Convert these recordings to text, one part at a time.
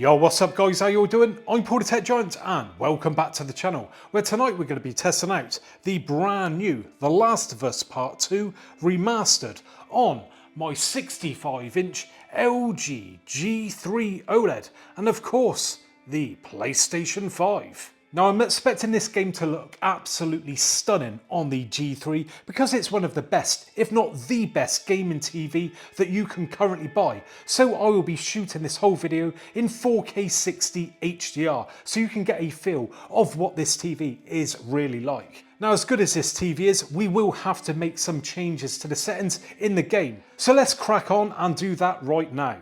Yo, what's up guys, how you all doing? I'm Paul the Tech Giant and welcome back to the channel, where tonight we're going to be testing out the brand new The Last of Us Part 2 Remastered on my 65-inch LG G3 OLED and of course the PlayStation 5. Now I'm expecting this game to look absolutely stunning on the G3 because it's one of the best, if not the best gaming TV that you can currently buy. So I will be shooting this whole video in 4K 60 HDR so you can get a feel of what this TV is really like. Now as good as this TV is, we will have to make some changes to the settings in the game. So let's crack on and do that right now.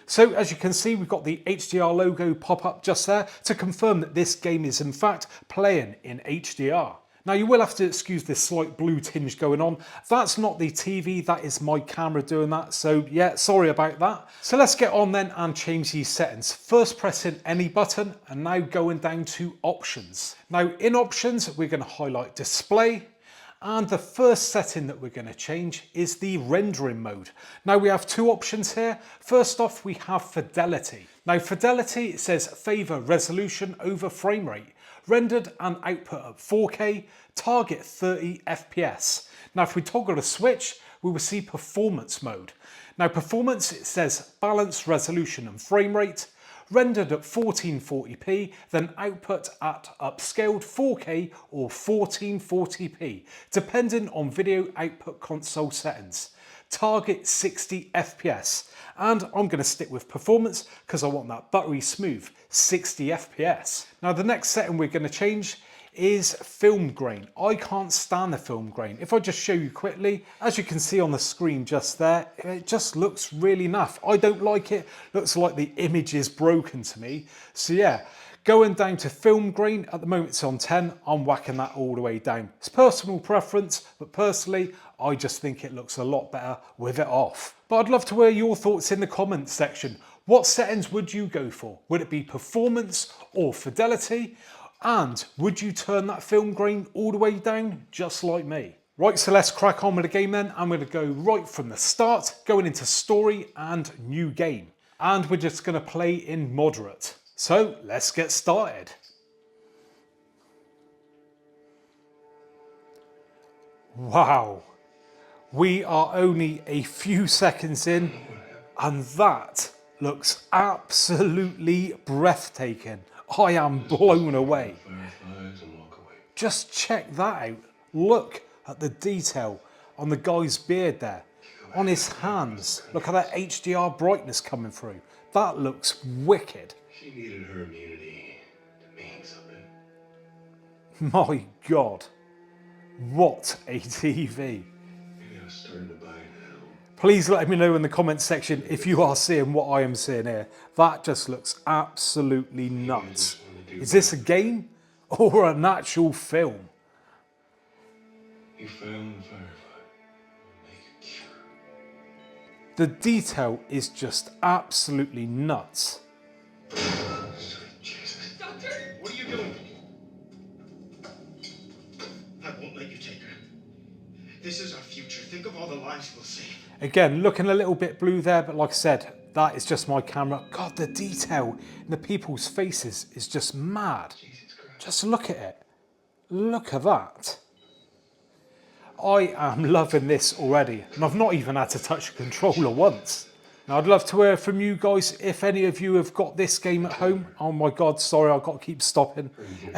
So as you can see, we've got the HDR logo pop up just there to confirm that this game is in fact playing in HDR. Now you will have to excuse this slight blue tinge going on. That's not the TV, that is my camera doing that. So yeah, sorry about that. So let's get on then and change these settings. First pressing any button and now going down to options. Now in options, we're going to highlight display. And the first setting that we're going to change is the rendering mode. Now we have two options here. First off, we have fidelity. Now fidelity, it says favour resolution over frame rate. Rendered and output at 4K, target 30 FPS. Now if we toggle the switch, we will see performance mode. Now performance, it says balance resolution and frame rate. Rendered at 1440p, then output at upscaled 4K or 1440p, depending on video output console settings. Target 60 FPS, and I'm going to stick with performance because I want that buttery smooth 60 FPS. Now the next setting we're going to change is film grain. I can't stand the film grain. If I just show you quickly, as you can see on the screen just there, it just looks really naff. I don't like it. Looks like the image is broken to me. So yeah, going down to film grain, at the moment it's on 10, I'm whacking that all the way down. It's personal preference, but personally, I just think it looks a lot better with it off. But I'd love to hear your thoughts in the comments section. What settings would you go for? Would it be performance or fidelity? And would you turn that film grain all the way down, just like me? Right, so let's crack on with the game then. I'm going to go right from the start, going into story and new game. And we're just going to play in moderate. So let's get started. Wow, we are only a few seconds in and that looks absolutely breathtaking. I am blown away. Just check that out. Look at the detail on the guy's beard there. On his hands. Look at that HDR brightness coming through. That looks wicked. She needed her immunity to mean something. My God. What a TV. Maybe I was starting to buy it now. Please let me know in the comments section if you are seeing what I am seeing here. That just looks absolutely nuts. Is this a game or an actual film? You found the firefight. Make a cure. The detail is just absolutely nuts. Sweet Jesus. Doctor! What are you doing? I won't let you take her. This is our future. Think of all the lives we'll save. Again, looking a little bit blue there, but like I said, that is just my camera. God, the detail in the people's faces is just mad. Jesus Christ. Just look at it. Look at that. I am loving this already, and I've not even had to touch the controller once. Now, I'd love to hear from you guys if any of you have got this game at home. Oh my God, sorry, I've got to keep stopping.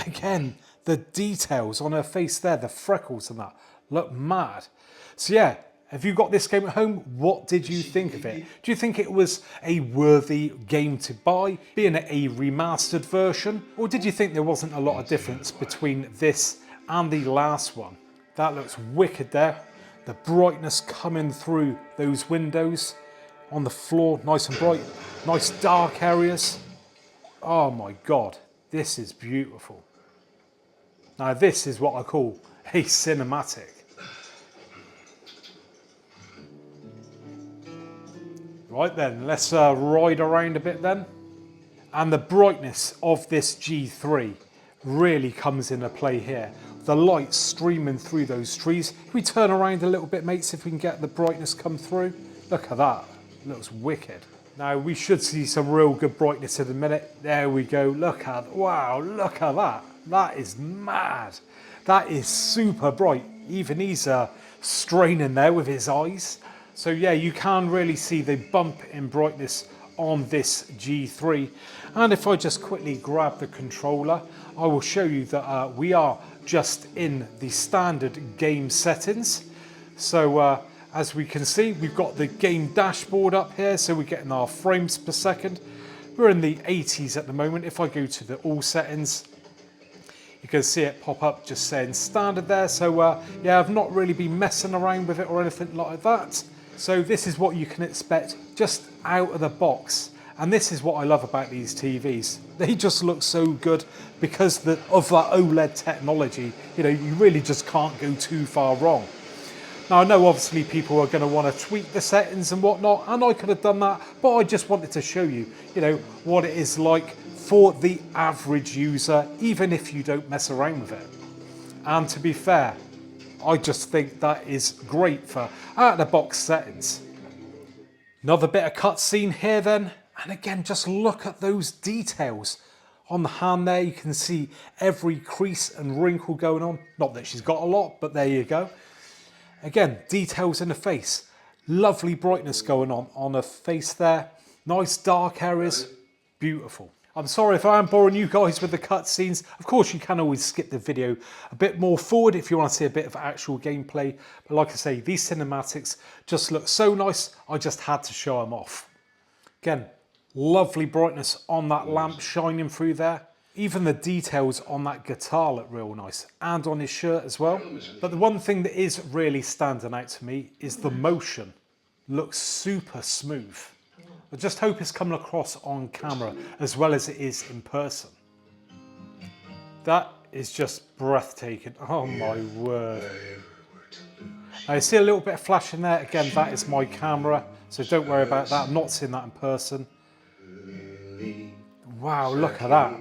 Again, the details on her face there, the freckles and that, look mad. So yeah, have you got this game at home? What did you think of it? Do you think it was a worthy game to buy, being a remastered version? Or did you think there wasn't a lot of difference between this and the last one? That looks wicked there. The brightness coming through those windows on the floor, nice and bright. Nice dark areas. Oh my God, this is beautiful. Now this is what I call a cinematic. Right then, let's ride around a bit then. And the brightness of this G3 really comes into play here. The light streaming through those trees. Can we turn around a little bit, mates, if we can get the brightness come through? Look at that, looks wicked. Now we should see some real good brightness in a minute. There we go, wow, look at that. That is mad. That is super bright. Even he's straining there with his eyes. So yeah, you can really see the bump in brightness on this G3. And if I just quickly grab the controller, I will show you that we are just in the standard game settings. So as we can see, we've got the game dashboard up here, so we're getting our frames per second. We're in the 80s at the moment. If I go to the all settings, you can see it pop up just saying standard there. So yeah, I've not really been messing around with it or anything like that. So this is what you can expect just out of the box. And this is what I love about these TVs. They just look so good because of that OLED technology. You know, you really just can't go too far wrong. Now I know obviously people are going to want to tweak the settings and whatnot, and I could have done that, but I just wanted to show you, you know, what it is like for the average user, even if you don't mess around with it. And to be fair, I just think that is great for out-of-the-box settings. Another bit of cutscene here then, and again, just look at those details. On the hand there, you can see every crease and wrinkle going on. Not that she's got a lot, but there you go. Again, details in the face. Lovely brightness going on her face there. Nice dark areas, beautiful. I'm sorry if I am boring you guys with the cutscenes. Of course, you can always skip the video a bit more forward if you want to see a bit of actual gameplay. But like I say, these cinematics just look so nice, I just had to show them off. Again, lovely brightness on that lamp shining through there. Even the details on that guitar look real nice, and on his shirt as well. But the one thing that is really standing out to me is the motion. Looks super smooth. I just hope it's coming across on camera as well as it is in person. That is just breathtaking. Oh my word. I see a little bit of flash in there. Again, that is my camera, so don't worry about that. I'm not seeing that in person. Wow, look at that.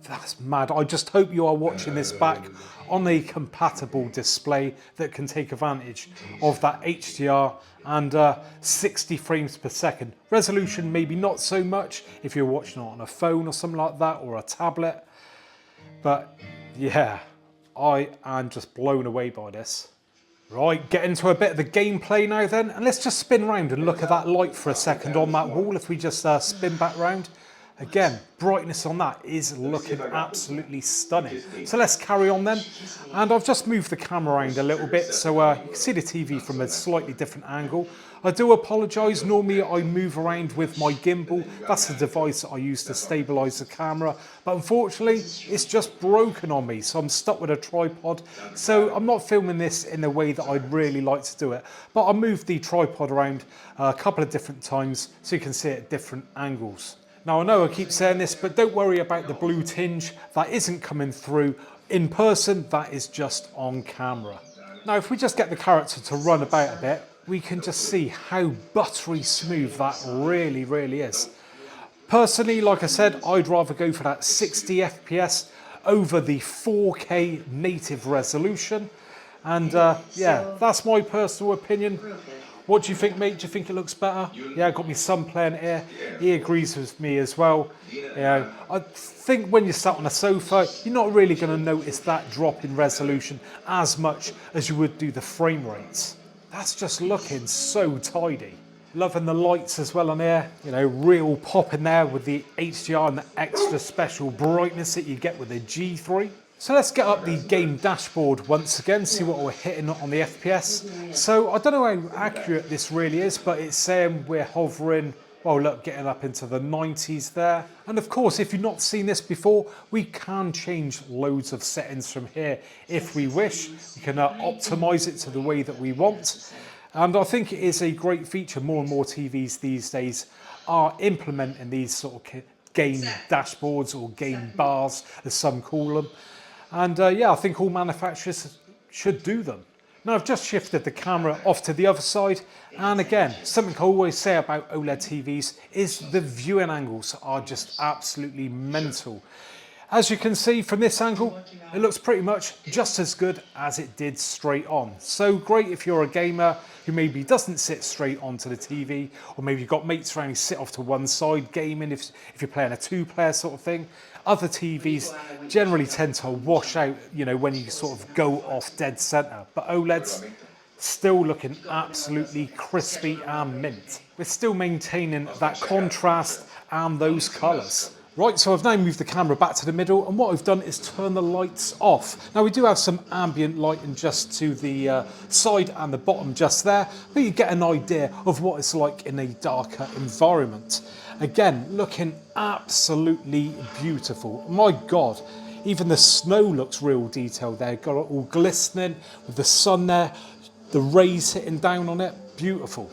That's mad. I just hope you are watching this back on a compatible display that can take advantage of that HDR and 60 frames per second. Resolution maybe not so much if you're watching it on a phone or something like that, or a tablet. But yeah, I am just blown away by this. Right, get into a bit of the gameplay now then, and let's just spin around and look at that light for a second on that wall. If we just spin back round. Again, brightness on that is looking absolutely stunning. So let's carry on then. And I've just moved the camera around a little bit so you can see the TV from a slightly different angle. I do apologise, normally I move around with my gimbal. That's the device that I use to stabilise the camera. But unfortunately, it's just broken on me, so I'm stuck with a tripod. So I'm not filming this in the way that I'd really like to do it. But I'll move the tripod around a couple of different times so you can see it at different angles. Now I know I keep saying this, but don't worry about the blue tinge. That isn't coming through in person, that is just on camera. Now if we just get the character to run about a bit, we can just see how buttery smooth that really, really is. Personally, like I said, I'd rather go for that 60 FPS over the 4K native resolution. And yeah, that's my personal opinion. What do you think, mate? Do you think it looks better? Yeah, I got my son playing it here. He agrees with me as well. You know, I think when you're sat on a sofa, you're not really going to notice that drop in resolution as much as you would do the frame rates. That's just looking so tidy. Loving the lights as well on here. You know, real pop in there with the HDR and the extra special brightness that you get with the G3. So let's get up the game dashboard once again, see what we're hitting on the FPS. So I don't know how accurate this really is, but it's saying we're hovering, well look, getting up into the 90s there. And of course, if you've not seen this before, we can change loads of settings from here if we wish. We can optimize it to the way that we want. And I think it is a great feature. More and more TVs these days are implementing these sort of game dashboards or game bars, as some call them. And yeah, I think all manufacturers should do them. Now I've just shifted the camera off to the other side, and again, something I always say about OLED TVs is the viewing angles are just absolutely mental. As you can see from this angle, it looks pretty much just as good as it did straight on. So great if you're a gamer who maybe doesn't sit straight onto the TV, or maybe you've got mates around who sit off to one side gaming if you're playing a two-player sort of thing. Other TVs generally tend to wash out, you know, when you sort of go off dead center. But OLED's still looking absolutely crispy and mint. We're still maintaining that contrast and those colors. Right, so I've now moved the camera back to the middle, and what I've done is turn the lights off. Now we do have some ambient lighting just to the side and the bottom just there, but you get an idea of what it's like in a darker environment. Again, looking absolutely beautiful. My God, even the snow looks real detailed there. Got it all glistening with the sun there, the rays hitting down on it, beautiful.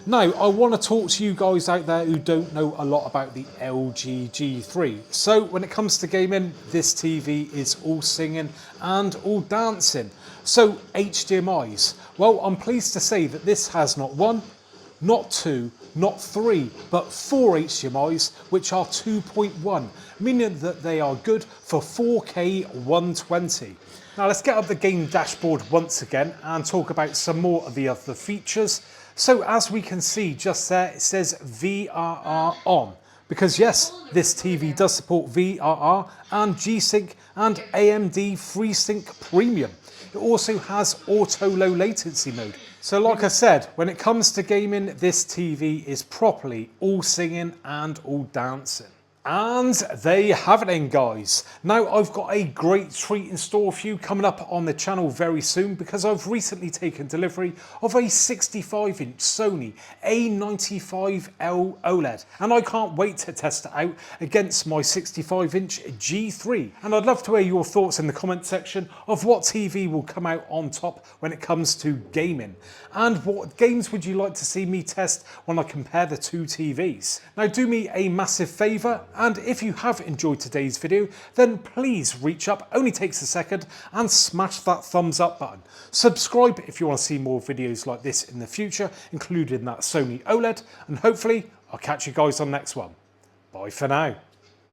Now, I want to talk to you guys out there who don't know a lot about the LG G3. So when it comes to gaming, this TV is all singing and all dancing. So HDMIs, well, I'm pleased to say that this has not one, not two, not three, but 4 HDMIs, which are 2.1, meaning that they are good for 4K 120. Now let's get up the game dashboard once again and talk about some more of the other features. So as we can see just there, it says VRR on, because yes, this TV does support VRR and G-Sync and AMD FreeSync Premium. It also has auto low latency mode. So like I said, when it comes to gaming, this TV is properly all singing and all dancing. And there you have it then, guys. Now I've got a great treat in store for you coming up on the channel very soon, because I've recently taken delivery of a 65-inch Sony A95L OLED, and I can't wait to test it out against my 65-inch G3. And I'd love to hear your thoughts in the comment section of what TV will come out on top when it comes to gaming, and what games would you like to see me test when I compare the two TVs. Now do me a massive favour, and if you have enjoyed today's video, then please reach up, only takes a second, and smash that thumbs up button. Subscribe if you want to see more videos like this in the future, including that Sony OLED, and hopefully I'll catch you guys on the next one. Bye for now.